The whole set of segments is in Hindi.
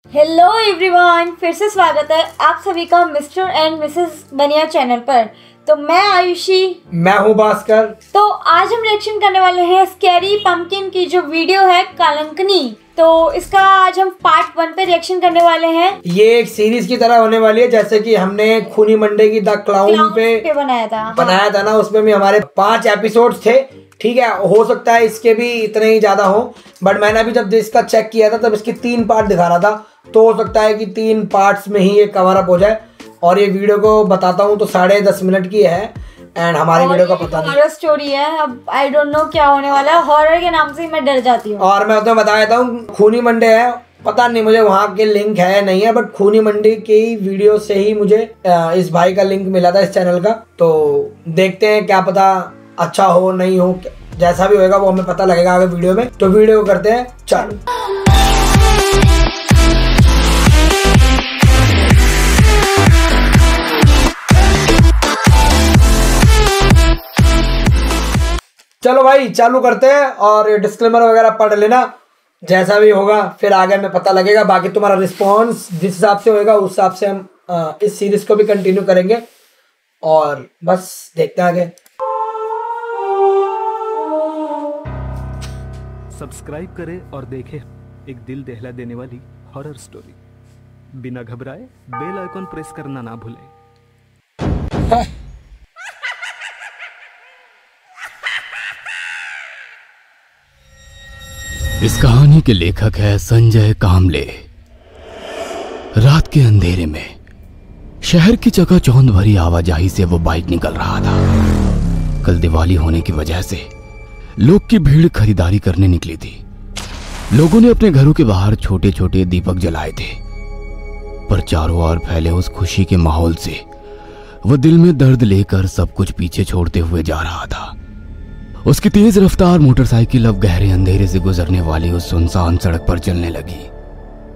हेलो एवरीवन, फिर से स्वागत है आप सभी का मिस्टर एंड मिसेस बनिया चैनल पर। तो मैं आयुषी, मैं हूँ भास्कर। तो आज हम रिएक्शन करने वाले हैं स्कैरी पंपकिन की जो वीडियो है कलंकनी। तो इसका आज हम पार्ट 1 पे रिएक्शन करने वाले हैं। ये एक सीरीज की तरह होने वाली है, जैसे कि हमने खूनी मंडे की द क्लाउन पे बनाया था ना, उसमें भी हमारे 5 एपिसोड्स थे। ठीक है, हो सकता है इसके भी इतने ही ज्यादा हो, बट मैंने अभी जब इसका चेक किया था तब इसके 3 पार्ट दिखा रहा था, तो हो सकता है कि 3 पार्ट्स में ही ये कवर अप हो जाए। और ये वीडियो को बताता हूँ तो 10.5 मिनट की है एंड हमारी वीडियो का पता नहीं, हॉरर स्टोरी है। अब आई डोंट नो क्या होने वाला है, हॉरर के नाम से ही मैं डर जाती हूँ। और मैं तुम्हें बता देता हूँ, खूनी मंडे है, पता नहीं मुझे वहाँ के लिंक है नहीं है, बट खूनी मंडी की वीडियो से ही मुझे इस भाई का लिंक मिला था, इस चैनल का। तो देखते हैं, क्या पता अच्छा हो नहीं हो, जैसा भी होगा वो हमें पता लगेगा आगे वीडियो में। तो वीडियो को करते हैं चालू। चलो भाई चालू करते हैं, और डिस्क्लेमर वगैरह पढ़ लेना, जैसा भी होगा फिर आगे में पता लगेगा। बाकी तुम्हारा रिस्पॉन्स जिस हिसाब से होएगा उस हिसाब से हम इस सीरीज को भी कंटिन्यू करेंगे, और बस देखते हैं आगे। सब्सक्राइब करें और देखें एक दिल दहला देने वाली हॉरर स्टोरी। बिना घबराए बेल आइकन प्रेस करना ना भूलें। इस कहानी के लेखक है संजय कामले। रात के अंधेरे में शहर की चकाचौंध भरी आवाजाही से वो बाइक निकल रहा था। कल दिवाली होने की वजह से लोग की भीड़ खरीदारी करने निकली थी। लोगों ने अपने घरों के बाहर छोटे छोटे दीपक जलाए थे, पर चारों ओर फैले उस खुशी के माहौल से वो दिल में दर्द लेकर सब कुछ पीछे छोड़ते हुए जा रहा था। उसकी तेज रफ्तार मोटरसाइकिल अब गहरे अंधेरे से गुजरने वाली उस सुनसान सड़क पर चलने लगी।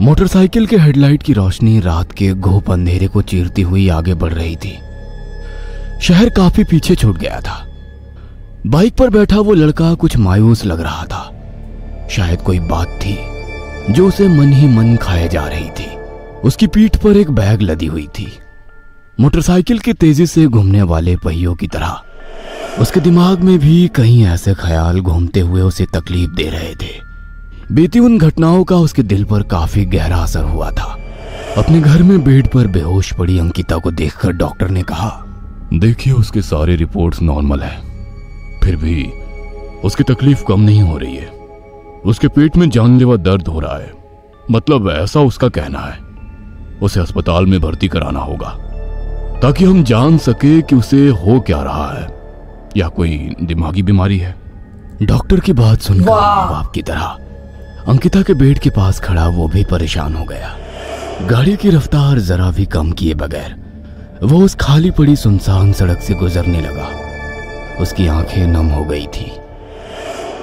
मोटरसाइकिल के हेडलाइट की रोशनी रात के घोप अंधेरे को चीरती हुई आगे बढ़ रही थी। शहर काफी पीछे छूट गया था। बाइक पर बैठा वो लड़का कुछ मायूस लग रहा था। शायद कोई बात थी जो उसे मन ही मन खाए जा रही थी। उसकी पीठ पर एक बैग लदी हुई थी। मोटरसाइकिल के तेजी से घूमने वाले पहियों की तरह उसके दिमाग में भी कई ऐसे ख्याल घूमते हुए उसे तकलीफ दे रहे थे। बीती उन घटनाओं का उसके दिल पर काफी गहरा असर हुआ था। अपने घर में बेड पर बेहोश पड़ी अंकिता को देखकर डॉक्टर ने कहा, देखिए उसके सारे रिपोर्ट्स नॉर्मल है, फिर भी उसकी तकलीफ कम नहीं हो रही है। उसके पेट में जानलेवा दर्द हो रहा है, मतलब ऐसा उसका कहना है। उसे अस्पताल में भर्ती कराना होगा ताकि हम जान सके कि उसे हो क्या रहा है, या कोई दिमागी बीमारी है। डॉक्टर की बात सुनकर मां बाप की तरह अंकिता के बेड के पास खड़ा वो भी परेशान हो गया। गाड़ी की रफ्तार जरा भी कम किए बगैर वो उस खाली पड़ी सुनसान सड़क से गुजरने लगा। उसकी आंखें नम हो गई थी।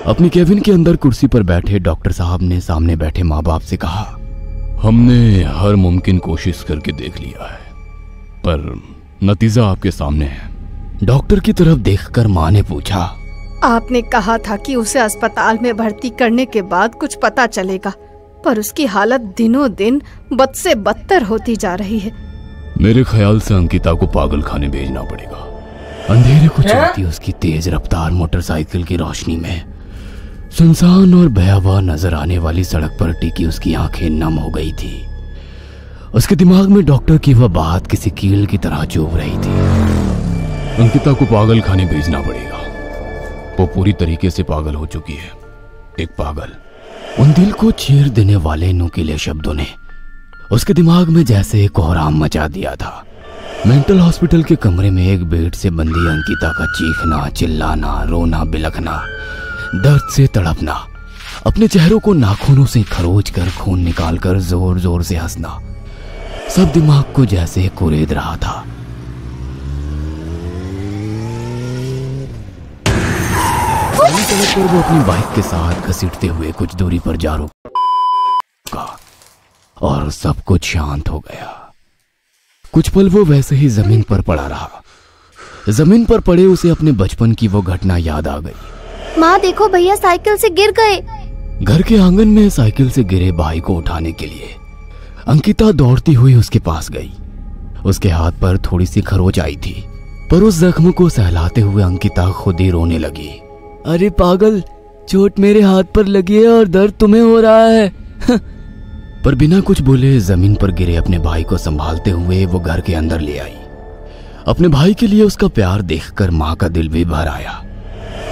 अपनी केबिन के अंदर कुर्सी पर बैठे डॉक्टर साहब ने सामने बैठे माँ बाप से कहा, हमने हर मुमकिन कोशिश करके देख लिया है, पर नतीजा आपके सामने है। डॉक्टर की तरफ देखकर माँ ने पूछा, आपने कहा था कि उसे अस्पताल में भर्ती करने के बाद कुछ पता चलेगा, पर उसकी हालत दिनों दिन बद से बदतर होती जा रही है। मेरे ख्याल से अंकिता को पागल खाने भेजना पड़ेगा। अंधेरे को चलती उसकी तेज रफ्तार मोटरसाइकिल की रोशनी में सुनसान और भयावह नजर आने वाली सड़क पर टिकी उसकी आंखें नम हो गई थी। उसके दिमाग में डॉक्टर की वह बात किसी कील की तरह चुभ रही थी। अंकिता को पागल खाने भेजना पड़ेगा। वो पूरी तरीके से पागल हो चुकी है। एक पागल। उन दिल को चीर देने वाले नुकीले शब्दों ने उसके दिमाग में जैसे कोहराम मचा दिया था। मेंटल हॉस्पिटल के कमरे में एक बेड से बंदी अंकिता का चीखना, चिल्लाना, रोना, बिलखना, दर्द से तड़पना, अपने चेहरों को नाखूनों से खरोच कर खून निकालकर जोर जोर से हंसना, सब दिमाग को जैसे कुरेद रहा था। सड़क पर वो अपनी बाइक के साथ घसीटते हुए कुछ दूरी पर जा रुका और सब कुछ शांत हो गया। कुछ पल वो वैसे ही जमीन पर पड़ा रहा। जमीन पर पड़े उसे अपने बचपन की वो घटना याद आ गई। माँ देखो भैया साइकिल से गिर गए। घर के आंगन में साइकिल से गिरे भाई को उठाने के लिए अंकिता दौड़ती हुई उसके पास गई। उसके हाथ पर थोड़ी सी खरोच आई थी, पर उस जख्म को सहलाते हुए अंकिता खुद ही रोने लगी। अरे पागल, चोट मेरे हाथ पर लगी है और दर्द तुम्हें हो रहा है। पर बिना कुछ बोले जमीन पर गिरे अपने भाई को संभालते हुए वो घर के अंदर ले आई। अपने भाई के लिए उसका प्यार देखकर माँ का दिल भी भर आया।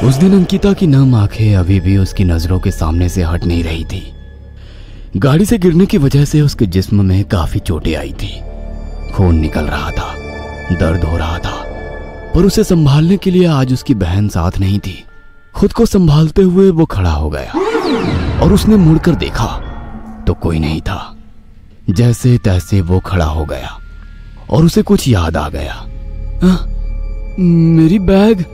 उस दिन अंकिता की नम आंखें अभी भी उसकी नजरों के सामने से हट नहीं रही थी। गाड़ी से गिरने की वजह से उसके जिस्म में काफी चोटें आई थी, खून निकल रहा था, दर्द हो रहा था, पर उसे संभालने के लिए आज उसकी बहन साथ नहीं थी। खुद को संभालते हुए वो खड़ा हो गया और उसने मुड़कर देखा तो कोई नहीं था। जैसे तैसे वो खड़ा हो गया और उसे कुछ याद आ गया। मेरी बैग।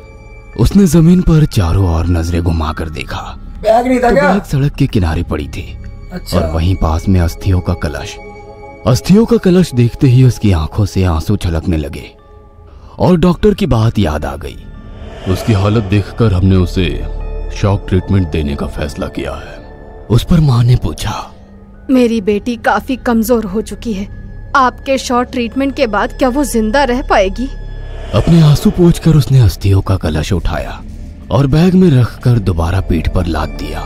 उसने जमीन पर चारों ओर नजरें घुमाकर देखा। बैग नहीं था क्या? बैग सड़क के किनारे पड़ी थी। अच्छा। और वहीं पास में अस्थियों का कलश। अस्थियों का कलश देखते ही उसकी आंखों से आंसू छलकने लगे और डॉक्टर की बात याद आ गई। उसकी हालत देखकर हमने उसे शॉक ट्रीटमेंट देने का फैसला किया है। उस पर माँ ने पूछा, मेरी बेटी काफी कमजोर हो चुकी है, आपके शॉक ट्रीटमेंट के बाद क्या वो जिंदा रह पाएगी? अपने आंसू पोंछकर उसने अस्थियों का कलश उठाया और बैग में रखकर दोबारा पीठ पर लाद दिया।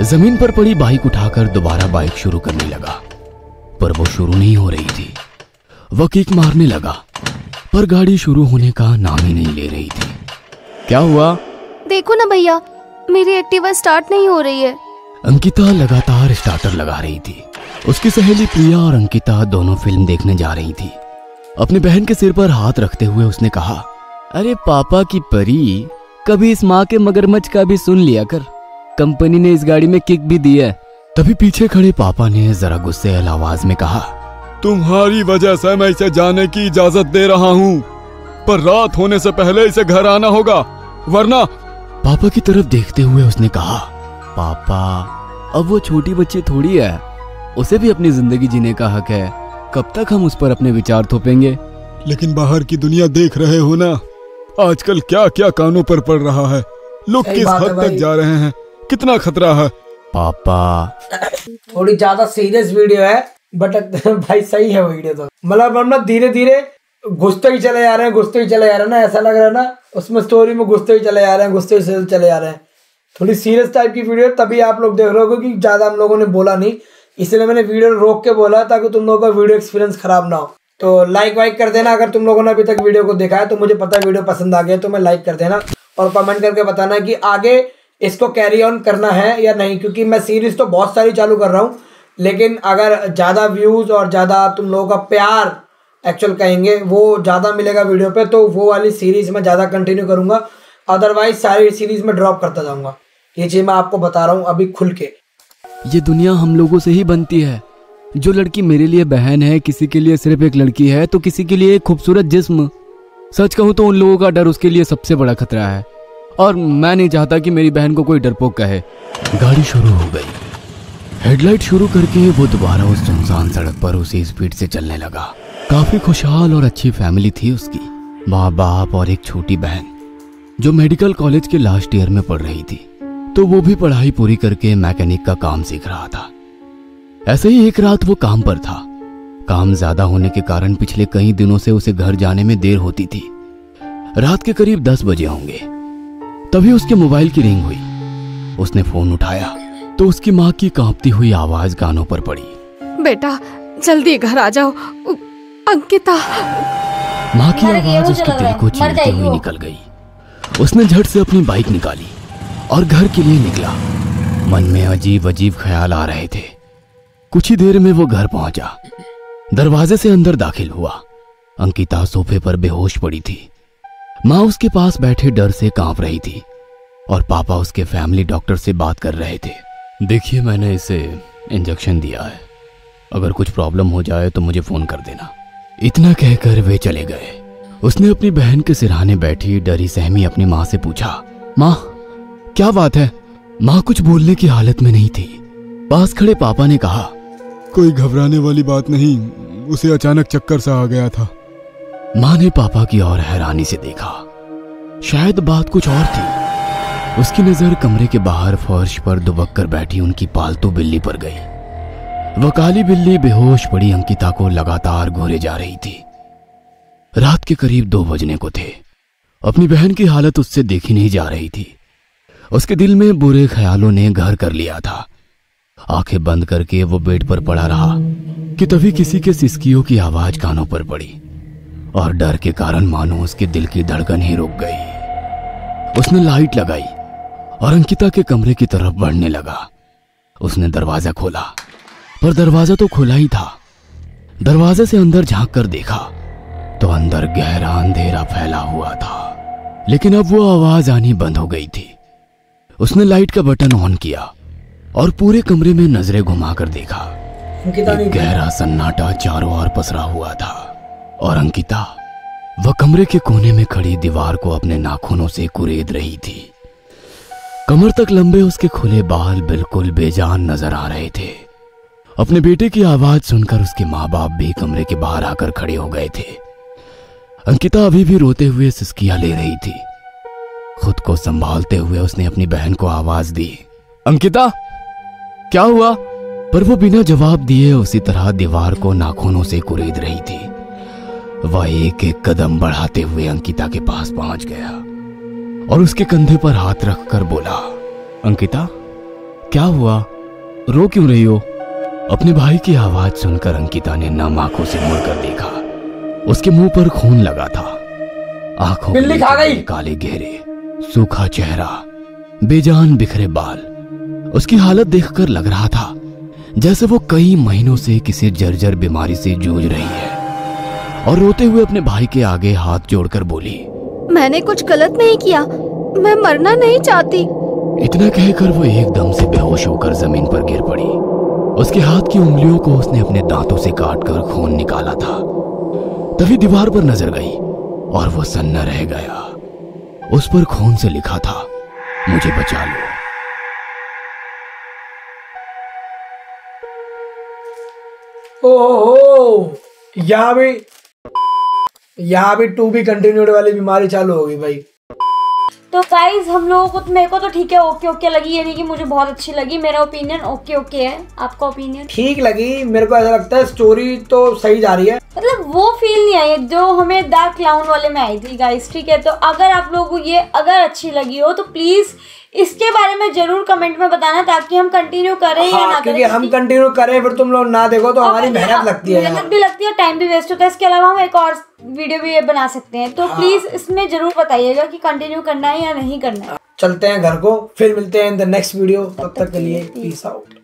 जमीन पर पड़ी बाइक उठाकर दोबारा बाइक शुरू करने लगा, पर वो शुरू नहीं हो रही थी। वो किक मारने लगा, पर गाड़ी शुरू होने का नाम ही नहीं ले रही थी। क्या हुआ? देखो ना भैया, मेरी एक्टिवा स्टार्ट नहीं हो रही है। अंकिता लगातार स्टार्टर लगा रही थी। उसकी सहेली प्रिया और अंकिता दोनों फिल्म देखने जा रही थी। अपनी बहन के सिर पर हाथ रखते हुए उसने कहा, अरे पापा की परी, कभी इस माँ के मगरमच्छ का भी सुन लिया कर। कंपनी ने इस गाड़ी में किक भी दी है। तभी पीछे खड़े पापा ने जरा गुस्से आवाज में कहा, तुम्हारी वजह से मैं इसे जाने की इजाजत दे रहा हूँ, पर रात होने से पहले इसे घर आना होगा, वरना। पापा की तरफ देखते हुए उसने कहा, पापा अब वो छोटी बच्ची थोड़ी है, उसे भी अपनी जिंदगी जीने का हक है। कब तक हम उस पर अपने विचार थोपेंगे? लेकिन बाहर की दुनिया देख रहे हो ना, आजकल क्या क्या कानों पर पड़ रहा है, लोग किस हद तक जा रहे हैं, कितना खतरा है। पापा थोड़ी ज्यादा सीरियस वीडियो है, बट भाई सही है वीडियो तो। मतलब हम ना धीरे धीरे घुसते ही चले जा रहे हैं ना, ऐसा लग रहा है ना, उसमें स्टोरी में घुसते ही चले जा रहे हैं। थोड़ी सीरियस टाइप की वीडियो, तभी आप लोग देख रहे हो कि ज्यादा हम लोगों ने बोला नहीं, इसलिए मैंने वीडियो रोक के बोला ताकि तुम लोगों का वीडियो एक्सपीरियंस खराब ना हो। तो लाइक वाइक कर देना अगर तुम लोगों ने अभी तक वीडियो को देखा है, तो मुझे पता है वीडियो पसंद आ गया तो मैं लाइक कर देना और कमेंट करके बताना कि आगे इसको कैरी ऑन करना है या नहीं, क्योंकि मैं सीरीज तो बहुत सारी चालू कर रहा हूँ, लेकिन अगर ज़्यादा व्यूज़ और ज़्यादा तुम लोगों का प्यार एक्चुअल कहेंगे वो ज़्यादा मिलेगा वीडियो पे, तो वो वाली सीरीज़ मैं ज़्यादा कंटिन्यू करूँगा, अदरवाइज सारी सीरीज़ में ड्रॉप करता जाऊँगा। ये चीज़ मैं आपको बता रहा हूँ अभी खुल के। ये दुनिया हम लोगों से ही बनती है। जो लड़की मेरे लिए बहन है, किसी के लिए सिर्फ एक लड़की है, तो किसी के लिए एक खूबसूरत जिस्म। सच कहूँ तो उन लोगों का डर उसके लिए सबसे बड़ा खतरा है, और मैं नहीं चाहता कि मेरी बहन को कोई डरपोक कहे। गाड़ी शुरू हो गई। हेडलाइट शुरू करके वो दोबारा उस सुनसान सड़क पर उसी स्पीड से चलने लगा। काफी खुशहाल और अच्छी फैमिली थी उसकी, माँ बाप और एक छोटी बहन जो मेडिकल कॉलेज के लास्ट ईयर में पढ़ रही थी, तो वो भी पढ़ाई पूरी करके मैकेनिक का काम सीख रहा था। ऐसे ही एक रात वो काम पर था। काम ज्यादा होने के कारण पिछले कई दिनों से उसे घर जाने में देर होती थी। रात के करीब 10 बजे होंगे, तभी उसके मोबाइल की रिंग हुई। उसने फोन उठाया तो उसकी माँ की कांपती हुई आवाज कानों पर पड़ी, बेटा जल्दी घर आ जाओ, अंकिता। माँ की आवाज उसके दिल को चीरती हुई निकल गई। उसने झट से अपनी बाइक निकाली और घर के लिए निकला। मन में अजीब अजीब ख्याल आ रहे थे। कुछ ही देर में वो घर पहुंचा। दरवाजे से अंदर दाखिल हुआ। अंकिता सोफे पर बेहोश पड़ी थी। माँ उसके पास बैठे डर से कांप रही थी और पापा उसके फैमिली डॉक्टर से बात कर रहे थे। देखिए, मैंने इसे इंजेक्शन दिया है, अगर कुछ प्रॉब्लम हो जाए तो मुझे फोन कर देना। इतना कहकर वे चले गए। उसने अपनी बहन के सिरहाने बैठी डरी सहमी अपनी माँ से पूछा, माँ क्या बात है? माँ कुछ बोलने की हालत में नहीं थी। पास खड़े पापा ने कहा, कोई घबराने वाली बात नहीं, उसे अचानक चक्कर सा आ गया था। माँ ने पापा की ओर हैरानी से देखा। शायद बात कुछ और थी। उसकी नजर कमरे के बाहर फर्श पर दुबक कर बैठी उनकी पालतू बिल्ली पर गई। वह काली बिल्ली बेहोश पड़ी अंकिता को लगातार घूरे जा रही थी। रात के करीब 2 बजने को थे। अपनी बहन की हालत उससे देखी नहीं जा रही थी। उसके दिल में बुरे ख्यालों ने घर कर लिया था। आंखें बंद करके वो बेड पर पड़ा रहा कि तभी किसी के सिसकियों की आवाज कानों पर पड़ी और डर के कारण मानो उसके दिल की धड़कन ही रुक गई। उसने लाइट लगाई और अंकिता के कमरे की तरफ बढ़ने लगा। उसने दरवाजा खोला, पर दरवाजा तो खुला ही था। दरवाजे से अंदर झांक कर देखा तो अंदर गहरा अंधेरा फैला हुआ था, लेकिन अब वो आवाज आनी बंद हो गई थी। उसने लाइट का बटन ऑन किया और पूरे कमरे में नजरें घुमाकर देखा। एक गहरा सन्नाटा चारों ओर पसरा हुआ था और अंकिता वह कमरे के कोने में खड़ी दीवार को अपने नाखूनों से कुरेद रही थी। कमर तक लंबे उसके खुले बाल बिल्कुल बेजान नजर आ रहे थे। अपने बेटे की आवाज सुनकर उसके माँ बाप भी कमरे के बाहर आकर खड़े हो गए थे। अंकिता अभी भी रोते हुए सिसकियां ले रही थी। खुद को संभालते हुए उसने अपनी बहन को आवाज दी, अंकिता क्या हुआ? पर वो बिना जवाब दिए उसी तरह दीवार को नाखूनों से कुरेद रही थी। वह एक एक कदम बढ़ाते हुए अंकिता के पास पहुंच गया और उसके कंधे पर हाथ रखकर बोला, अंकिता क्या हुआ? रो क्यों रही हो? अपने भाई की आवाज सुनकर अंकिता ने नम आंखों से मुड़कर देखा। उसके मुंह पर खून लगा था। आंखों में काले घेरे, सूखा चेहरा, बेजान बिखरे बाल। उसकी हालत देखकर लग रहा था जैसे वो कई महीनों से किसी जर्जर बीमारी से जूझ रही है और रोते हुए अपने भाई के आगे हाथ जोड़कर बोली, मैंने कुछ गलत नहीं किया, मैं मरना नहीं चाहती। इतना कहकर वो एकदम से बेहोश होकर जमीन पर गिर पड़ी। उसके हाथ की उंगलियों को उसने अपने दांतों से काटकर खून निकाला था। तभी दीवार पर नजर गई और वो सन्ना रह गया। उस पर खून से लिखा था, मुझे बचा लो। ओहो, यहाँ भी टू बी कंटिन्यूड वाली बीमारी चालू हो गई भाई। तो गाइज हम लोगों को, मेरे को तो ठीक है, ओके ओके लगी, ये नहीं कि मुझे बहुत अच्छी लगी। मेरा ओपिनियन ओके ओके है। आपका ओपिनियन? ठीक लगी, मेरे को ऐसा लगता है स्टोरी तो सही जा रही है। मतलब वो फील नहीं आई जो हमें डार्क क्लाउन वाले में आई थी गाइस। ठीक है, तो अगर आप लोगों को ये अगर अच्छी लगी हो तो प्लीज इसके बारे में जरूर कमेंट में बताना, ताकि हम कंटिन्यू करें या ना करें। क्योंकि हम कंटिन्यू करें फिर तुम लोग ना देखो तो हमारी मेहनत लगती है, मेहनत भी लगती है, टाइम भी वेस्ट होता है। इसके अलावा हम एक और वीडियो भी बना सकते हैं। तो प्लीज इसमें जरूर बताइएगा कि कंटिन्यू करना है या नहीं करना है। चलते हैं घर को, फिर मिलते हैं इन द नेक्स्ट वीडियो। तब तक के लिए पीस आउट।